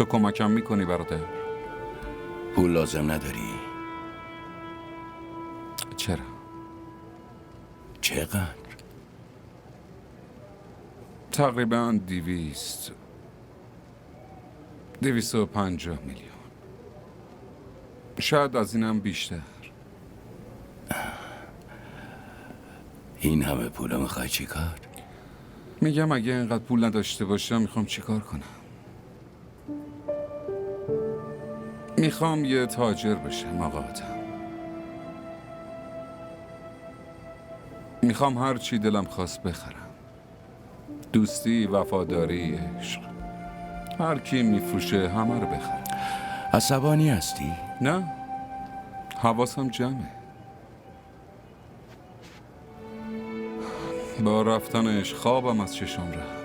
تو کمکم میکنی برادر؟ پول لازم نداری؟ چرا؟ چقدر؟ تقریبا 250 میلیون. شاید از اینم بیشتر. این همه پول میخوای چی کار؟ میگم اگه اینقدر پول نداشته باشم میخوام چیکار کنم؟ میخوام یه تاجر بشم آقاتم. میخوام هر چی دلم خواست بخرم. دوستی، وفاداری، عشق. هر کی میفروشه همه رو بخرم. عصبانی هستی؟ نه، حواسم جمعه. با رفتنش خوابم از چشم رفت.